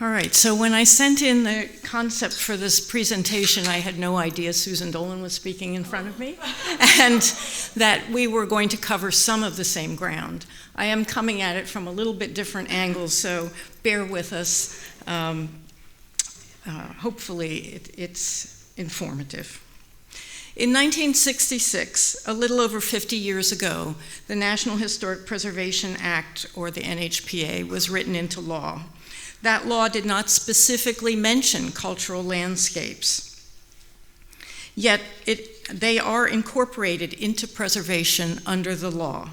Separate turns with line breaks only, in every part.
All right, so when I sent in the concept for this presentation, I had no idea Susan Dolan was speaking in front of me, and that we were going to cover some of the same ground. I am coming at it from a little bit different angles, so bear with us. Hopefully it's informative. In 1966, a little over 50 years ago, the National Historic Preservation Act, or the NHPA, was written into law. That law did not specifically mention cultural landscapes, yet they are incorporated into preservation under the law.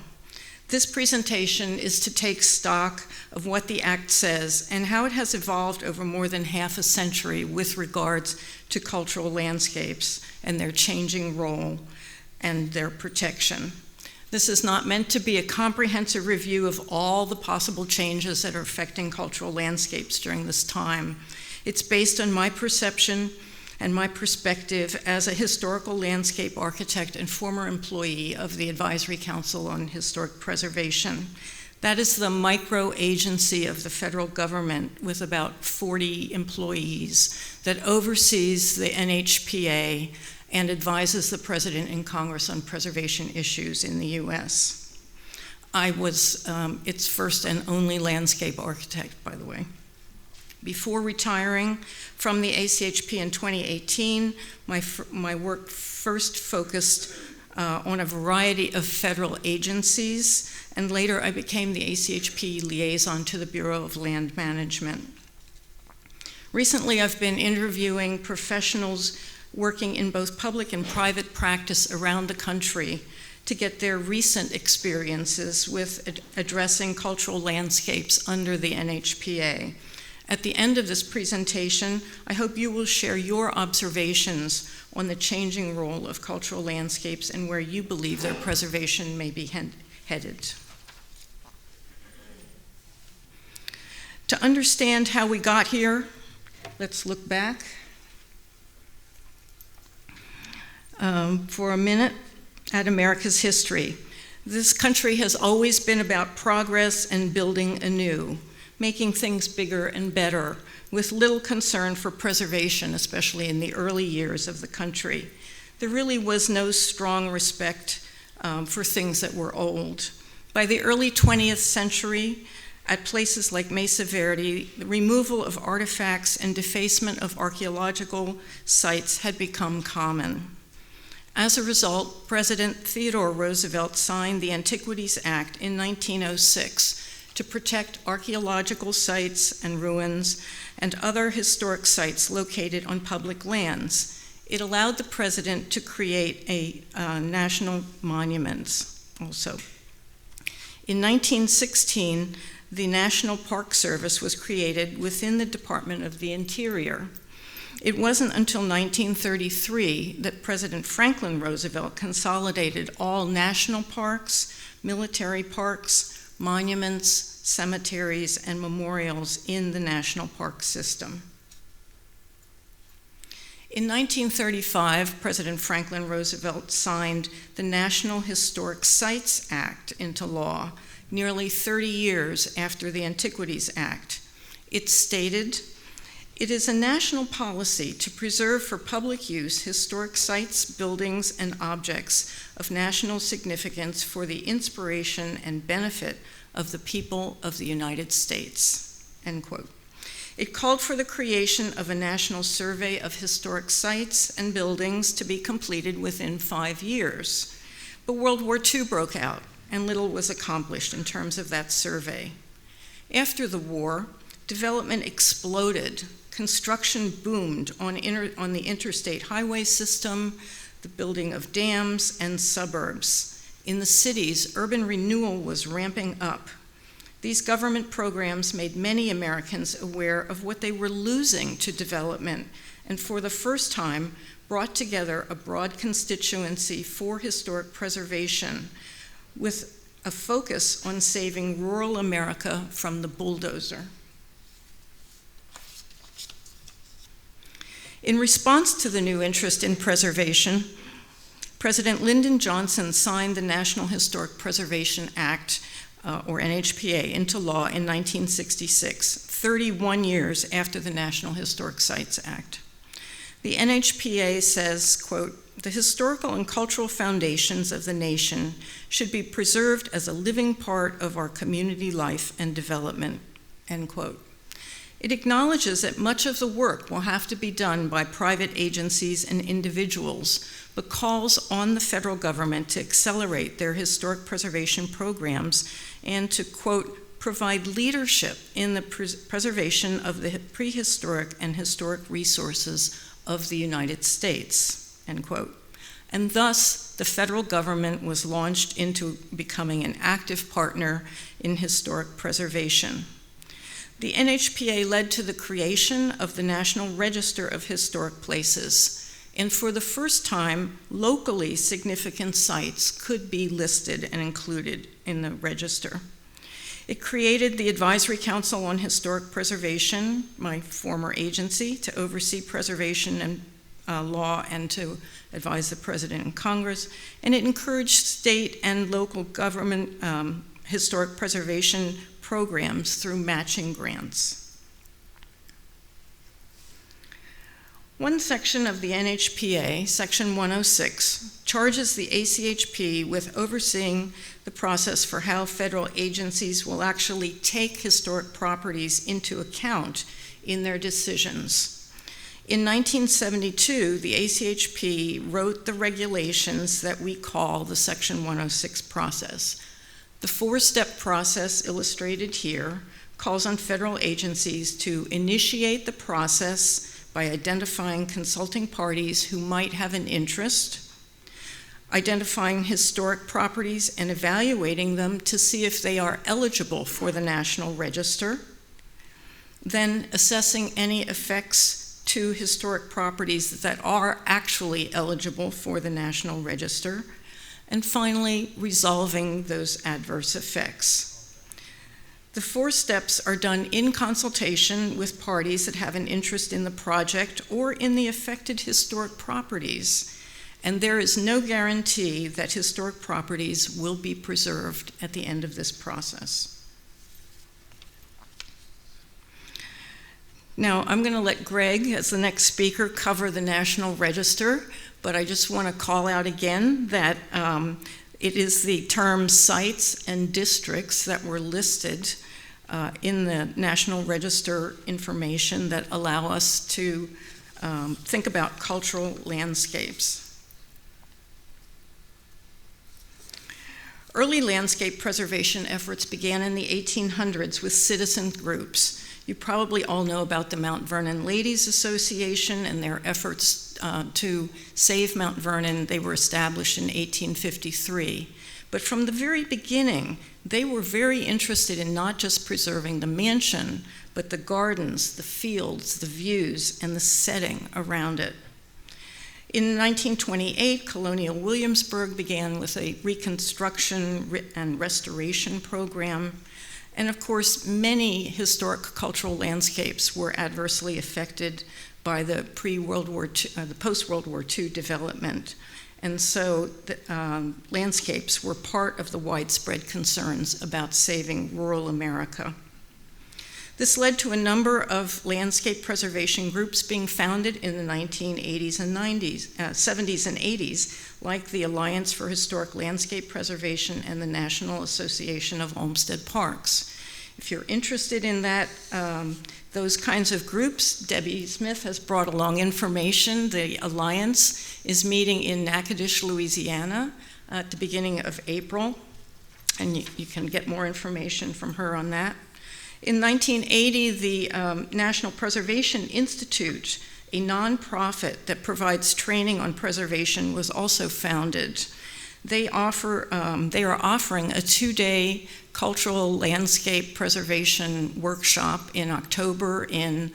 This presentation is to take stock of what the Act says and how it has evolved over more than half a century with regards to cultural landscapes and their changing role and their protection. This is not meant to be a comprehensive review of all the possible changes that are affecting cultural landscapes during this time. It's based on my perception and my perspective as a historical landscape architect and former employee of the Advisory Council on Historic Preservation. That is the micro agency of the federal government with about 40 employees that oversees the NHPA and advises the President and Congress on preservation issues in the US. I was its first and only landscape architect, by the way. Before retiring from the ACHP in 2018, my work first focused on a variety of federal agencies, and later I became the ACHP liaison to the Bureau of Land Management. Recently, I've been interviewing professionals working in both public and private practice around the country to get their recent experiences with addressing cultural landscapes under the NHPA. At the end of this presentation, I hope you will share your observations on the changing role of cultural landscapes and where you believe their preservation may be headed. To understand how we got here, let's look back for a minute at America's history. This country has always been about progress and building anew, making things bigger and better, with little concern for preservation, especially in the early years of the country. There really was no strong respect for things that were old. By the early 20th century, at places like Mesa Verde, the removal of artifacts and defacement of archaeological sites had become common. As a result, President Theodore Roosevelt signed the Antiquities Act in 1906 to protect archaeological sites and ruins and other historic sites located on public lands. It allowed the president to create a national monuments also. In 1916, the National Park Service was created within the Department of the Interior. It wasn't until 1933 that President Franklin Roosevelt consolidated all national parks, military parks, monuments, cemeteries, and memorials in the national park system. In 1935, President Franklin Roosevelt signed the National Historic Sites Act into law, nearly 30 years after the Antiquities Act. It stated, "It is a national policy to preserve for public use historic sites, buildings, and objects of national significance for the inspiration and benefit of the people of the United States," end quote. It called for the creation of a national survey of historic sites and buildings to be completed within 5 years. But World War II broke out, and little was accomplished in terms of that survey. After the war, development exploded. Construction boomed on the interstate highway system, the building of dams and suburbs. In the cities, urban renewal was ramping up. These government programs made many Americans aware of what they were losing to development, and for the first time brought together a broad constituency for historic preservation with a focus on saving rural America from the bulldozer. In response to the new interest in preservation, President Lyndon Johnson signed the National Historic Preservation Act, or NHPA, into law in 1966, 31 years after the National Historic Sites Act. The NHPA says, quote, "The historical and cultural foundations of the nation should be preserved as a living part of our community life and development," end quote. It acknowledges that much of the work will have to be done by private agencies and individuals, but calls on the federal government to accelerate their historic preservation programs and to, quote, "provide leadership in the preservation of the prehistoric and historic resources of the United States," end quote. And thus, the federal government was launched into becoming an active partner in historic preservation. The NHPA led to the creation of the National Register of Historic Places, and for the first time, locally significant sites could be listed and included in the register. It created the Advisory Council on Historic Preservation, my former agency, to oversee preservation and law and to advise the President and Congress, and it encouraged state and local government historic preservation programs through matching grants. One section of the NHPA, Section 106, charges the ACHP with overseeing the process for how federal agencies will actually take historic properties into account in their decisions. In 1972, the ACHP wrote the regulations that we call the Section 106 process. The four-step process illustrated here calls on federal agencies to initiate the process by identifying consulting parties who might have an interest, identifying historic properties and evaluating them to see if they are eligible for the National Register, then assessing any effects to historic properties that are actually eligible for the National Register, and finally, resolving those adverse effects. The four steps are done in consultation with parties that have an interest in the project or in the affected historic properties, and there is no guarantee that historic properties will be preserved at the end of this process. Now, I'm going to let Greg, as the next speaker, cover the National Register, but I just want to call out again that it is the term sites and districts that were listed in the National Register information that allow us to think about cultural landscapes. Early landscape preservation efforts began in the 1800s with citizen groups. You probably all know about the Mount Vernon Ladies Association and their efforts to save Mount Vernon. They were established in 1853. But from the very beginning, they were very interested in not just preserving the mansion, but the gardens, the fields, the views, and the setting around it. In 1928, Colonial Williamsburg began with a reconstruction and restoration program. And of course, many historic cultural landscapes were adversely affected by the post-World War II development. And so the landscapes were part of the widespread concerns about saving rural America. This led to a number of landscape preservation groups being founded in the 1980s and 70s and 80s, like the Alliance for Historic Landscape Preservation and the National Association of Olmsted Parks. If you're interested in that, those kinds of groups, Debbie Smith has brought along information. The Alliance is meeting in Natchitoches, Louisiana at the beginning of April, and you can get more information from her on that. In 1980, the National Preservation Institute, a nonprofit that provides training on preservation, was also founded. They are offering a 2-day cultural landscape preservation workshop in October in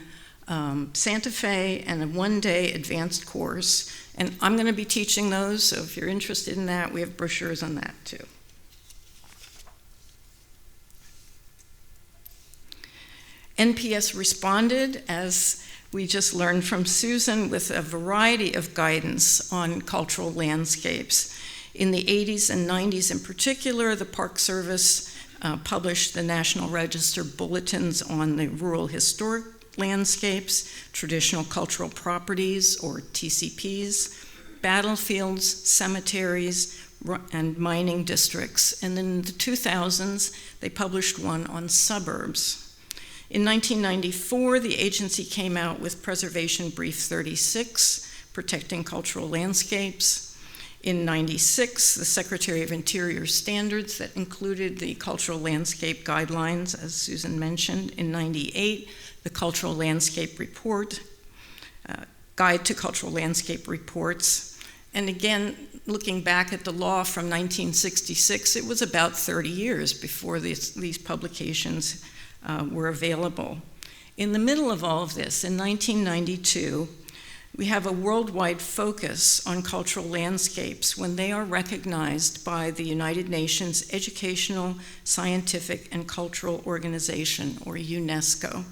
Santa Fe and a 1-day advanced course. And I'm going to be teaching those, so if you're interested in that, we have brochures on that too. NPS responded, as we just learned from Susan, with a variety of guidance on cultural landscapes. In the 80s and 90s in particular, the Park Service published the National Register bulletins on the rural historic landscapes, traditional cultural properties, or TCPs, battlefields, cemeteries, and mining districts. And in the 2000s, they published one on suburbs. In 1994, the agency came out with Preservation Brief 36, Protecting Cultural Landscapes. In 96, the Secretary of Interior standards that included the Cultural Landscape Guidelines, as Susan mentioned. In 98, the Cultural Landscape Report, Guide to Cultural Landscape Reports. And again, looking back at the law from 1966, it was about 30 years before these publications were available. In the middle of all of this, in 1992, we have a worldwide focus on cultural landscapes when they are recognized by the United Nations Educational, Scientific, and Cultural Organization, or UNESCO.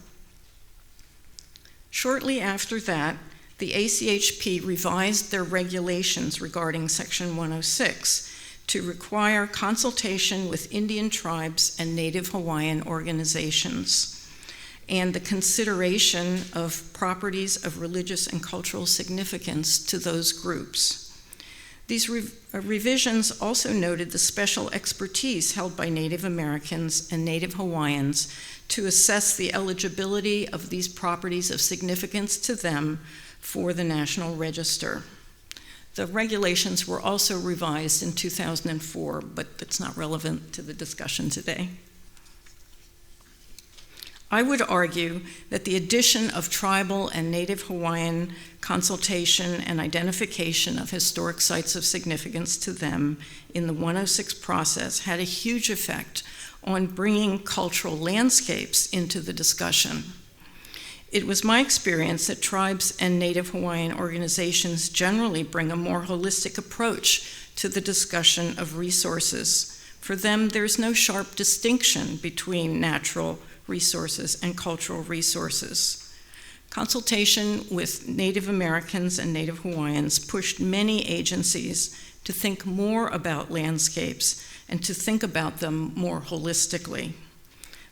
Shortly after that, the ACHP revised their regulations regarding Section 106 to require consultation with Indian tribes and Native Hawaiian organizations, and the consideration of properties of religious and cultural significance to those groups. These revisions also noted the special expertise held by Native Americans and Native Hawaiians to assess the eligibility of these properties of significance to them for the National Register. The regulations were also revised in 2004, but it's not relevant to the discussion today. I would argue that the addition of tribal and Native Hawaiian consultation and identification of historic sites of significance to them in the 106 process had a huge effect on bringing cultural landscapes into the discussion. It was my experience that tribes and Native Hawaiian organizations generally bring a more holistic approach to the discussion of resources. For them, there's no sharp distinction between natural resources and cultural resources. Consultation with Native Americans and Native Hawaiians pushed many agencies to think more about landscapes and to think about them more holistically.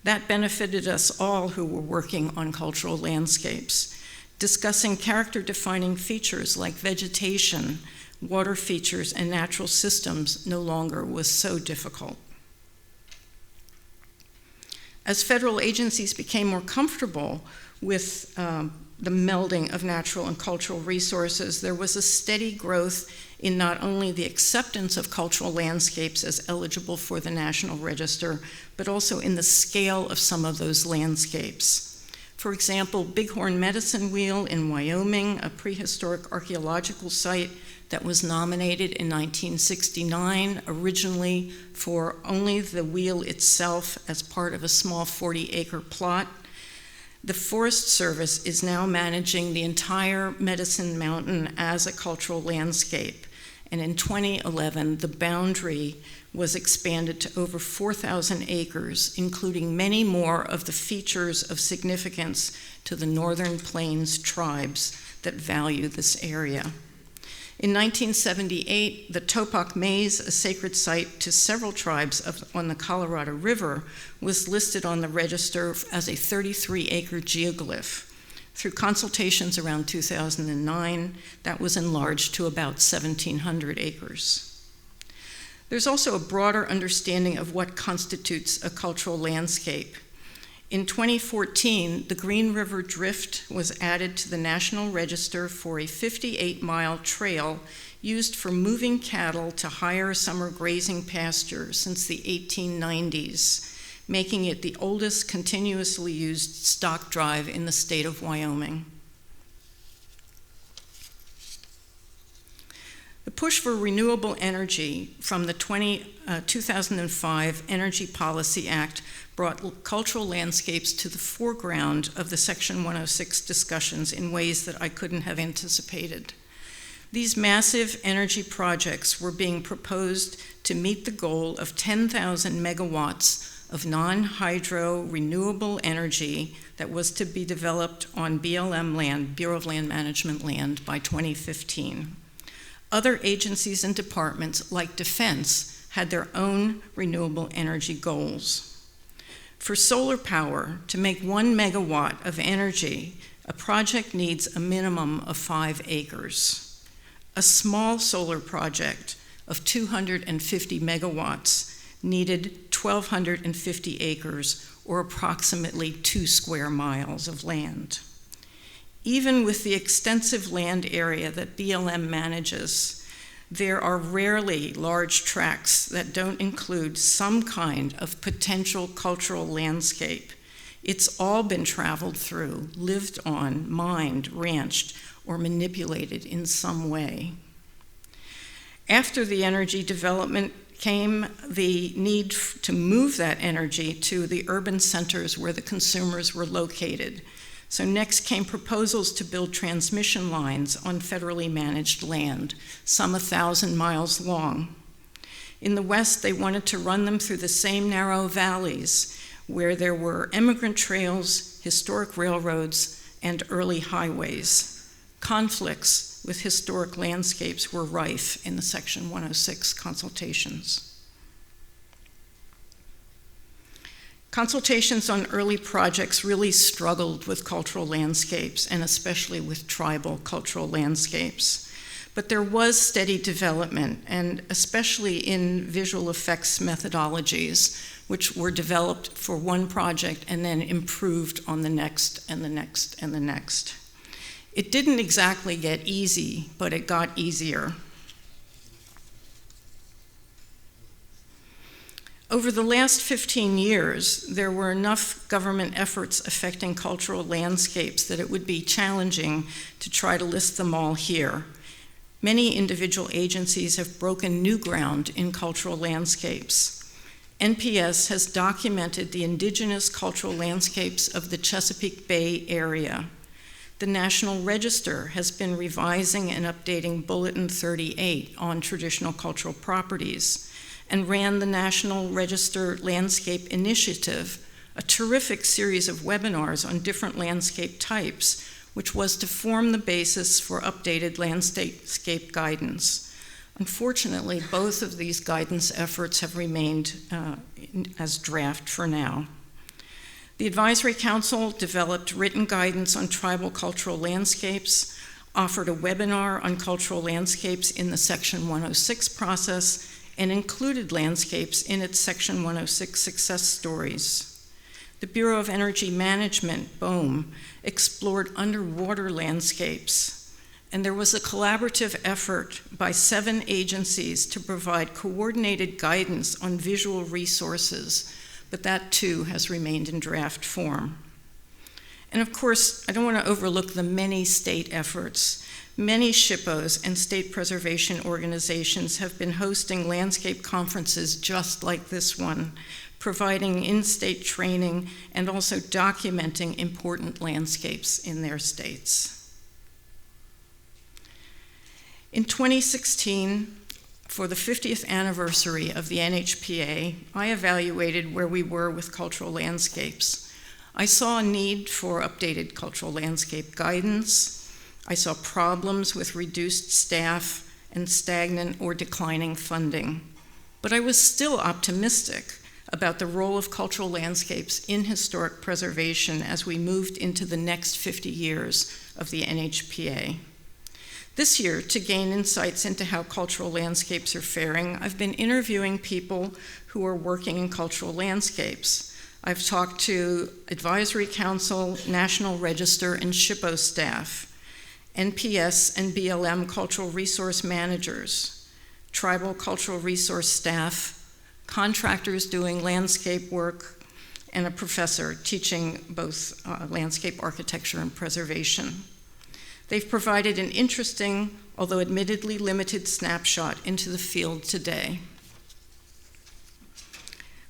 That benefited us all who were working on cultural landscapes. Discussing character-defining features like vegetation, water features, and natural systems no longer was so difficult. As federal agencies became more comfortable with the melding of natural and cultural resources, there was a steady growth in not only the acceptance of cultural landscapes as eligible for the National Register, but also in the scale of some of those landscapes. For example, Bighorn Medicine Wheel in Wyoming, a prehistoric archaeological site that was nominated in 1969, originally for only the wheel itself as part of a small 40-acre plot. The Forest Service is now managing the entire Medicine Mountain as a cultural landscape. And in 2011, the boundary was expanded to over 4,000 acres, including many more of the features of significance to the Northern Plains tribes that value this area. In 1978, the Topak Maze, a sacred site to several tribes on the Colorado River, was listed on the register as a 33-acre geoglyph. Through consultations around 2009, that was enlarged to about 1,700 acres. There's also a broader understanding of what constitutes a cultural landscape. In 2014, the Green River Drift was added to the National Register for a 58-mile trail used for moving cattle to higher summer grazing pasture since the 1890s, making it the oldest continuously used stock drive in the state of Wyoming. The push for renewable energy from the 2005 Energy Policy Act brought cultural landscapes to the foreground of the Section 106 discussions in ways that I couldn't have anticipated. These massive energy projects were being proposed to meet the goal of 10,000 megawatts of non-hydro renewable energy that was to be developed on BLM land, Bureau of Land Management land, by 2015. Other agencies and departments, like Defense, had their own renewable energy goals. For solar power to make 1 megawatt of energy, a project needs a minimum of 5 acres. A small solar project of 250 megawatts needed 1,250 acres, or approximately 2 square miles of land. Even with the extensive land area that BLM manages, there are rarely large tracts that don't include some kind of potential cultural landscape. It's all been traveled through, lived on, mined, ranched, or manipulated in some way. After the energy development came the need to move that energy to the urban centers where the consumers were located. So next came proposals to build transmission lines on federally managed land, some 1,000 miles long. In the West, they wanted to run them through the same narrow valleys where there were immigrant trails, historic railroads, and early highways. Conflicts with historic landscapes were rife in the Section 106 consultations. Consultations on early projects really struggled with cultural landscapes, and especially with tribal cultural landscapes. But there was steady development, and especially in visual effects methodologies, which were developed for one project and then improved on the next and the next and the next. It didn't exactly get easy, but it got easier. Over the last 15 years, there were enough government efforts affecting cultural landscapes that it would be challenging to try to list them all here. Many individual agencies have broken new ground in cultural landscapes. NPS has documented the indigenous cultural landscapes of the Chesapeake Bay area. The National Register has been revising and updating Bulletin 38 on traditional cultural properties, and ran the National Register Landscape Initiative, a terrific series of webinars on different landscape types, which was to form the basis for updated landscape guidance. Unfortunately, both of these guidance efforts have remained as draft for now. The Advisory Council developed written guidance on tribal cultural landscapes, offered a webinar on cultural landscapes in the Section 106 process, and included landscapes in its Section 106 success stories. The Bureau of Energy Management, BOEM, explored underwater landscapes, and there was a collaborative effort by 7 agencies to provide coordinated guidance on visual resources, but that too has remained in draft form. And of course, I don't want to overlook the many state efforts. Many SHPOs and state preservation organizations have been hosting landscape conferences just like this one, providing in-state training and also documenting important landscapes in their states. In 2016, for the 50th anniversary of the NHPA, I evaluated where we were with cultural landscapes. I saw a need for updated cultural landscape guidance. I saw problems with reduced staff and stagnant or declining funding. But I was still optimistic about the role of cultural landscapes in historic preservation as we moved into the next 50 years of the NHPA. This year, to gain insights into how cultural landscapes are faring, I've been interviewing people who are working in cultural landscapes. I've talked to Advisory Council, National Register, and SHPO staff, NPS and BLM cultural resource managers, tribal cultural resource staff, contractors doing landscape work, and a professor teaching both landscape architecture and preservation. They've provided an interesting, although admittedly limited, snapshot into the field today.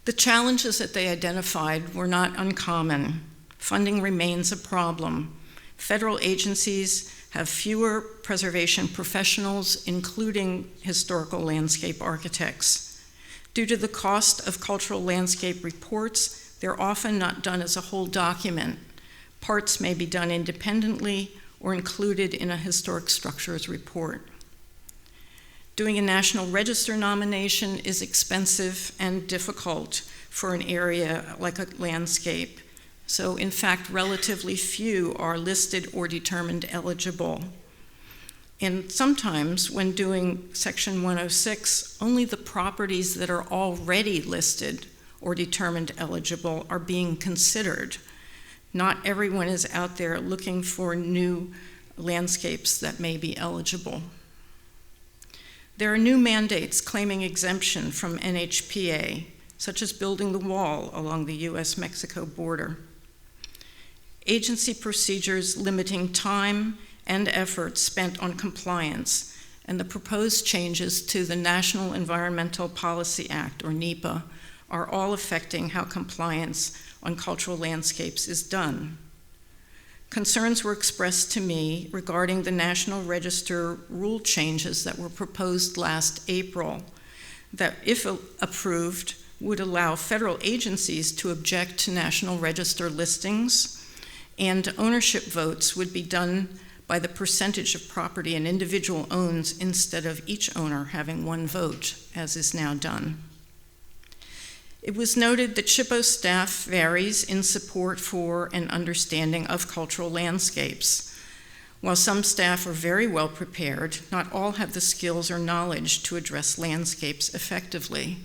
The challenges that they identified were not uncommon. Funding remains a problem. Federal agencies have fewer preservation professionals, including historical landscape architects. Due to the cost of cultural landscape reports, they're often not done as a whole document. Parts may be done independently or included in a historic structures report. Doing a National Register nomination is expensive and difficult for an area like a landscape. So in fact, relatively few are listed or determined eligible. And sometimes when doing Section 106, only the properties that are already listed or determined eligible are being considered. Not everyone is out there looking for new landscapes that may be eligible. There are new mandates claiming exemption from NHPA, such as building the wall along the US-Mexico border. Agency procedures limiting time and effort spent on compliance, and the proposed changes to the National Environmental Policy Act, or NEPA, are all affecting how compliance on cultural landscapes is done. Concerns were expressed to me regarding the National Register rule changes that were proposed last April, that, if approved, would allow federal agencies to object to National Register listings, and ownership votes would be done by the percentage of property an individual owns instead of each owner having one vote, as is now done. It was noted that SHPO staff varies in support for and understanding of cultural landscapes. While some staff are very well prepared, not all have the skills or knowledge to address landscapes effectively.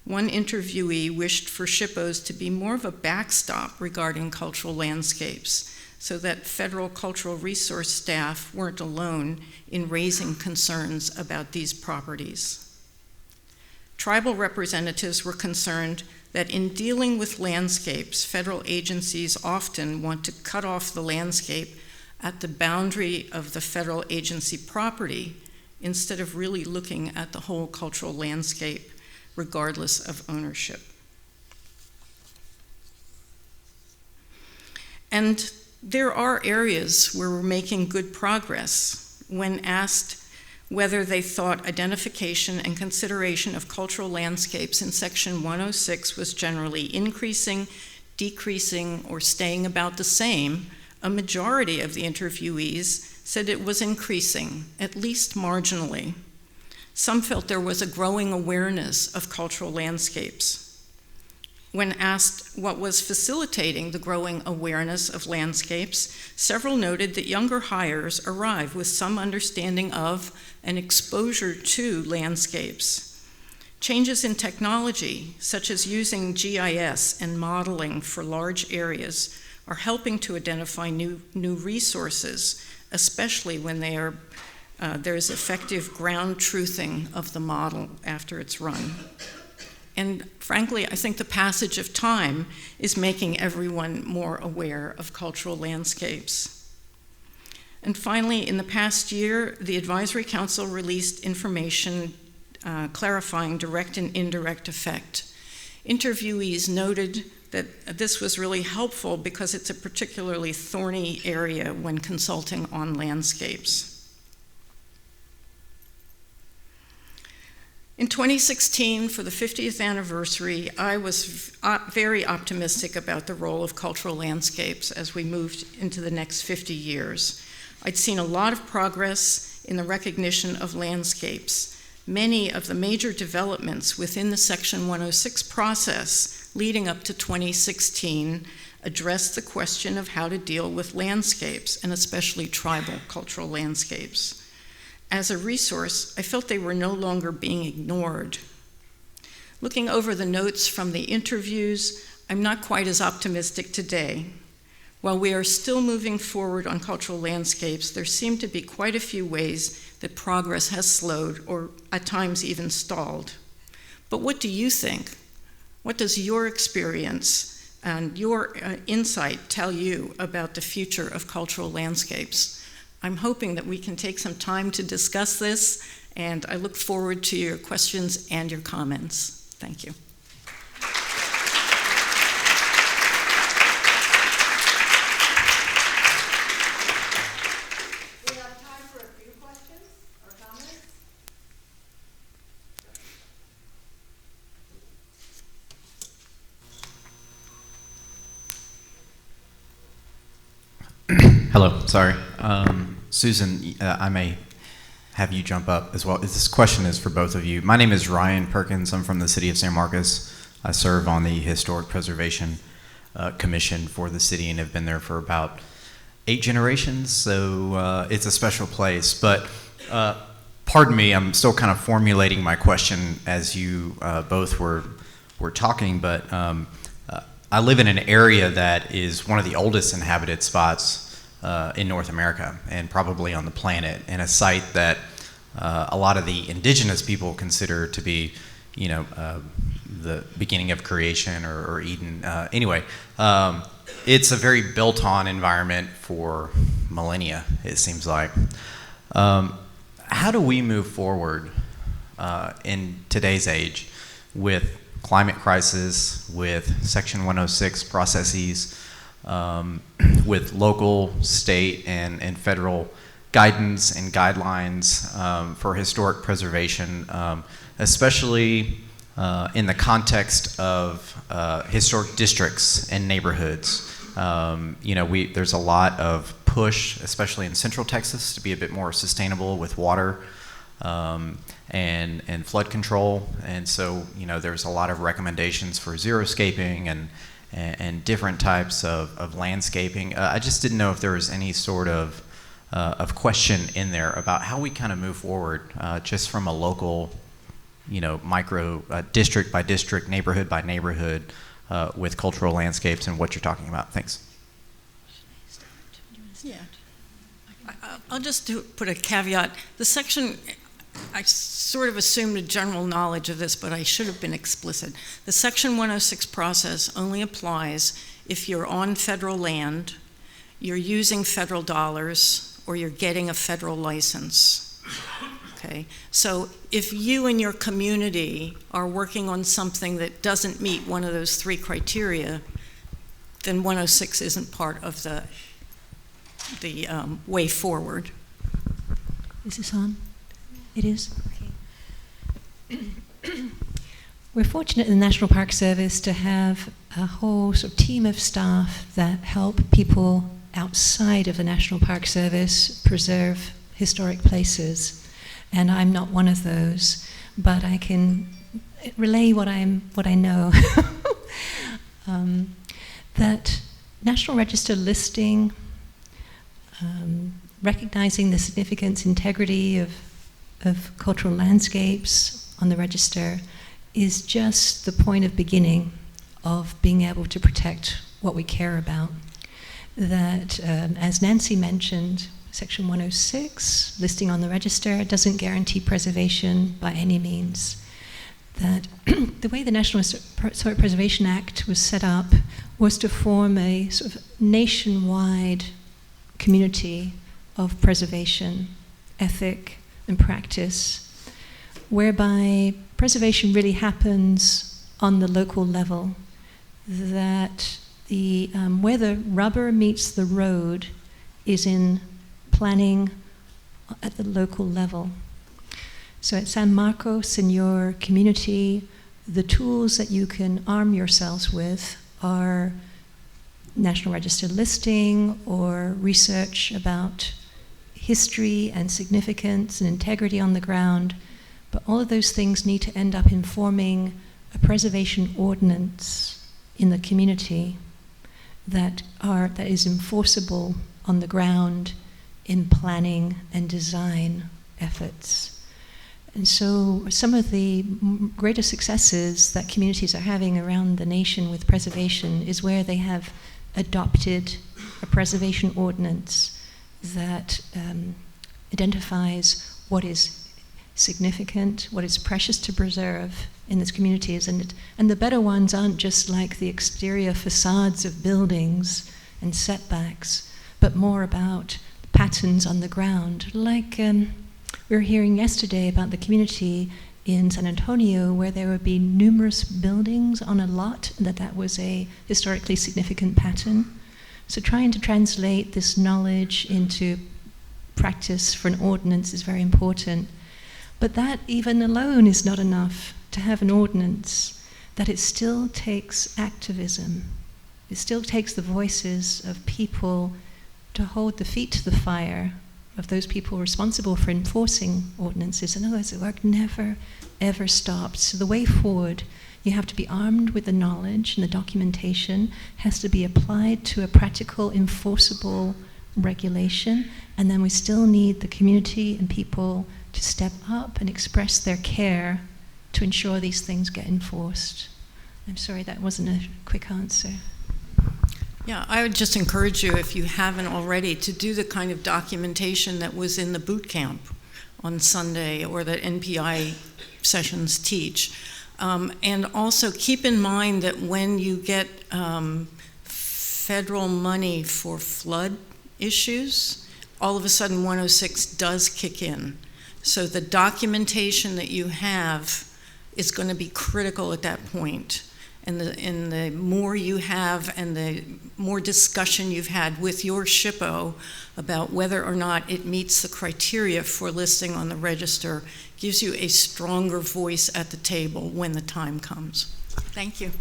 One interviewee wished for SHPOs to be more of a backstop regarding cultural landscapes, so that federal cultural resource staff weren't alone in raising concerns about these properties. Tribal representatives were concerned that in dealing with landscapes, federal agencies often want to cut off the landscape at the boundary of the federal agency property instead of really looking at the whole cultural landscape, regardless of ownership. And there are areas where we're making good progress. When asked whether they thought identification and consideration of cultural landscapes in Section 106 was generally increasing, decreasing, or staying about the same, a majority of the interviewees said it was increasing, at least marginally. Some felt there was a growing awareness of cultural landscapes. When asked what was facilitating the growing awareness of landscapes, several noted that younger hires arrive with some understanding of and exposure to landscapes. Changes in technology, such as using GIS and modeling for large areas, are helping to identify new resources, especially when there's effective ground truthing of the model after it's run. And frankly, I think the passage of time is making everyone more aware of cultural landscapes. And finally, in the past year, the Advisory Council released information clarifying direct and indirect effect. Interviewees noted that this was really helpful because it's a particularly thorny area when consulting on landscapes. In 2016, for the 50th anniversary, I was very optimistic about the role of cultural landscapes as we moved into the next 50 years. I'd seen a lot of progress in the recognition of landscapes. Many of the major developments within the Section 106 process leading up to 2016 addressed the question of how to deal with landscapes, and especially tribal cultural landscapes. As a resource, I felt they were no longer being ignored. Looking over the notes from the interviews, I'm not quite as optimistic today. While we are still moving forward on cultural landscapes, there seem to be quite a few ways that progress has slowed or at times even stalled. But what do you think? What does your experience and your insight tell you about the future of cultural landscapes? I'm hoping that we can take some time to discuss this, and I look forward to your questions and your comments. Thank you.
We have time for a few questions or comments.
Hello, sorry. Susan, I may have you jump up as well. This question is for both of you. My name is Ryan Perkins. I'm from the city of San Marcos. I serve on the Historic Preservation Commission for the city and have been there for about 8 generations, so it's a special place. But pardon me, I'm still kind of formulating my question as you both were talking, but I live in an area that is one of the oldest inhabited spots in North America and probably on the planet, and a site that a lot of the indigenous people consider to be, the beginning of creation or Eden. Anyway, it's a very built-on environment for millennia, it seems like. How do we move forward in today's age with climate crisis, with Section 106 processes, with local, state, and federal guidance and guidelines for historic preservation, especially in the context of historic districts and neighborhoods? There's a lot of push, especially in Central Texas, to be a bit more sustainable with water and flood control, and so there's a lot of recommendations for xeriscaping and different types of landscaping. I just didn't know if there was any sort of question in there about how we kind of move forward just from a local, micro district by district, neighborhood by neighborhood with cultural landscapes and what you're talking about. Thanks.
Yeah. I'll just put a caveat. The section, I sort of assumed a general knowledge of this, but I should have been explicit. The Section 106 process only applies if you're on federal land, you're using federal dollars, or you're getting a federal license. Okay? So if you and your community are working on something that doesn't meet one of those 3 criteria, then 106 isn't part of the way forward.
Is this on? It is? Okay. We're fortunate in the National Park Service to have a whole sort of team of staff that help people outside of the National Park Service preserve historic places. And I'm not one of those, but I can relay what I know. That National Register listing, recognizing the significance, integrity of cultural landscapes on the register is just the point of beginning of being able to protect what we care about. That, as Nancy mentioned, Section 106, listing on the register, doesn't guarantee preservation by any means. That the way the National Historic Preservation Act was set up was to form a sort of nationwide community of preservation, ethic, and practice, whereby preservation really happens on the local level. That where the rubber meets the road is in planning at the local level. So at San Marcos, in your community, the tools that you can arm yourselves with are National Register listing or research about history and significance and integrity on the ground. But all of those things need to end up informing a preservation ordinance in the community that is enforceable on the ground in planning and design efforts. And so some of the greater successes that communities are having around the nation with preservation is where they have adopted a preservation ordinance that identifies what is significant, what is precious to preserve in these communities. And the better ones aren't just like the exterior facades of buildings and setbacks, but more about patterns on the ground. Like we were hearing yesterday about the community in San Antonio where there would be numerous buildings on a lot, that was a historically significant pattern. So trying to translate this knowledge into practice for an ordinance is very important. But that even alone is not enough to have an ordinance, that it still takes activism. It still takes the voices of people to hold the feet to the fire of those people responsible for enforcing ordinances. In other words, the work never, ever stops. So the way forward, you have to be armed with the knowledge, and the documentation has to be applied to a practical, enforceable regulation, and then we still need the community and people to step up and express their care to ensure these things get enforced. I'm sorry that wasn't a quick answer.
Yeah, I would just encourage you, if you haven't already, to do the kind of documentation that was in the boot camp on Sunday or that NPI sessions teach. And also keep in mind that when you get federal money for flood issues, all of a sudden 106 does kick in. So the documentation that you have is going to be critical at that point. And the more you have and the more discussion you've had with your SHPO about whether or not it meets the criteria for listing on the register gives you a stronger voice at the table when the time comes. Thank you.